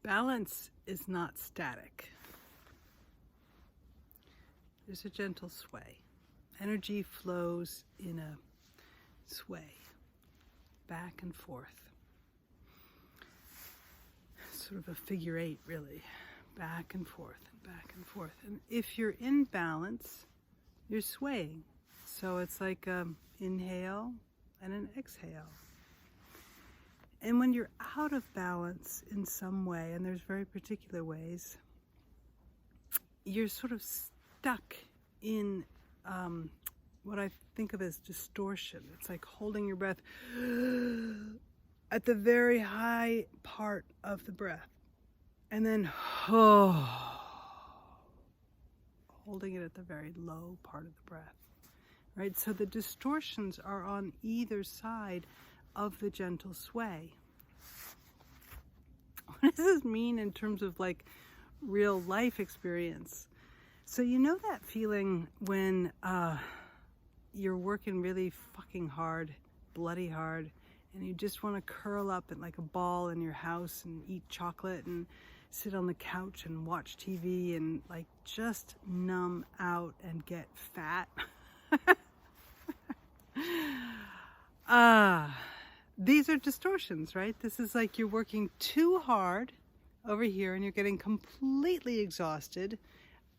Balance is not static. There's a gentle sway. Energy flows in a sway, back and forth. Sort of a figure eight, really. Back and forth and back and forth. And if you're in balance, you're swaying. So it's like an inhale and an exhale. And when you're out of balance in some way, and there's very particular ways, you're sort of stuck in what I think of as distortion. It's like holding your breath at the very high part of the breath, and then holding it at the very low part of the breath, right? So the distortions are on either side of the gentle sway. What does this mean in terms of like real life experience? So you know that feeling when you're working really fucking hard, bloody hard, and you just want to curl up in like a ball in your house and eat chocolate and sit on the couch and watch TV and like just numb out and get fat? These are distortions, right? This is like you're working too hard over here and you're getting completely exhausted,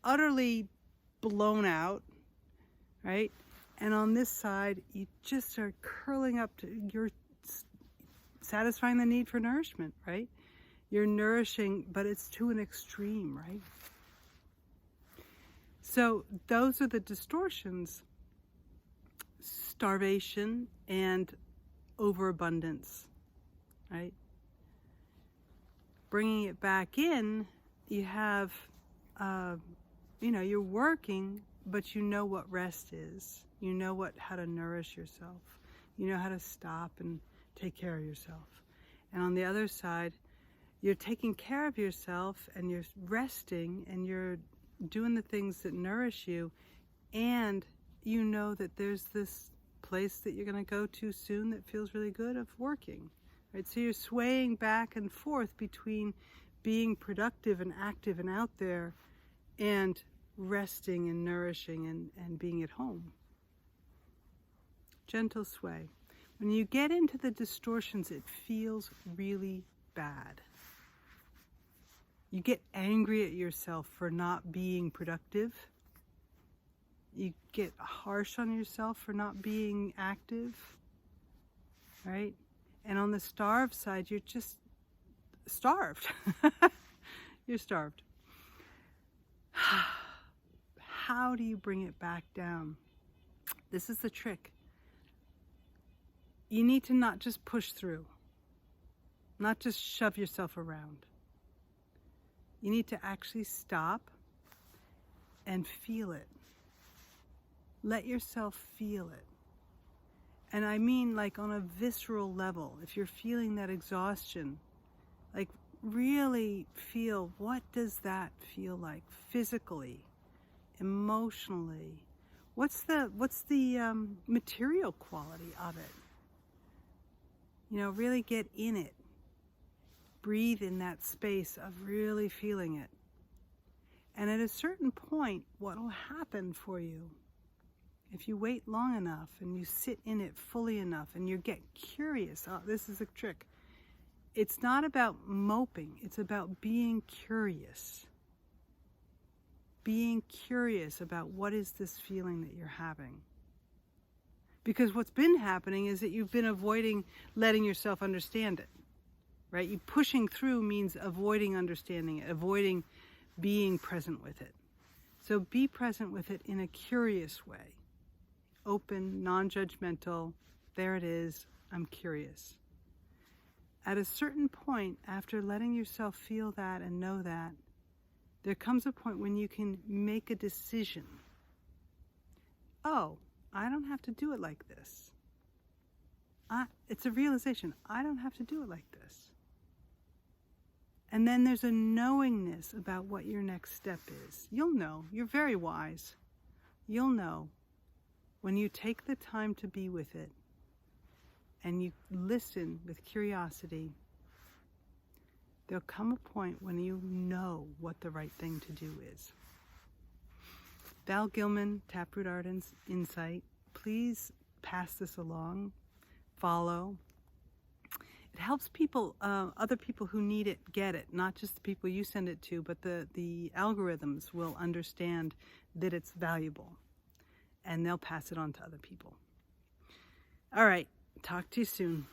utterly blown out, right? And on this side, you just are curling up to, you're satisfying the need for nourishment, right? You're nourishing, but it's to an extreme, right? So those are the distortions: starvation and overabundance, right? Bringing it back in, you have, you're working, but you know what rest is. You know how to nourish yourself. You know how to stop and take care of yourself. And on the other side, you're taking care of yourself and you're resting and you're doing the things that nourish you, and you know that there's this place that you're going to go to soon that feels really good of working, right? So you're swaying back and forth between being productive and active and out there and resting and nourishing and being at home. Gentle sway. When you get into the distortions, it feels really bad. You get angry at yourself for not being productive. You get harsh on yourself for not being active, right? And on the starved side, you're just starved. You're starved. How do you bring it back down? This is the trick. You need to not just push through, not just shove yourself around. You need to actually stop and feel it. Let yourself feel it. And I mean like on a visceral level. If you're feeling that exhaustion, like really feel, what does that feel like physically, emotionally? What's the material quality of it? Really get in it. Breathe in that space of really feeling it. And at a certain point, what will happen for you, if you wait long enough and you sit in it fully enough and you get curious, this is a trick. It's not about moping, it's about being curious. Being curious about what is this feeling that you're having. Because what's been happening is that you've been avoiding letting yourself understand it, right? You pushing through means avoiding understanding it, avoiding being present with it. So be present with it in a curious way. Open, non-judgmental, there it is, I'm curious. At a certain point, after letting yourself feel that and know that, there comes a point when you can make a decision. Oh, I don't have to do it like this. It's a realization, I don't have to do it like this. And then there's a knowingness about what your next step is. You'll know, you're very wise. You'll know when you take the time to be with it and you listen with curiosity, There'll come a point when you know what the right thing to do is. Val Gilman, Taproot Art Insight, please pass this along, follow. It helps people, other people who need it, get it, not just the people you send it to, but the algorithms will understand that it's valuable, and they'll pass it on to other people. All right, talk to you soon.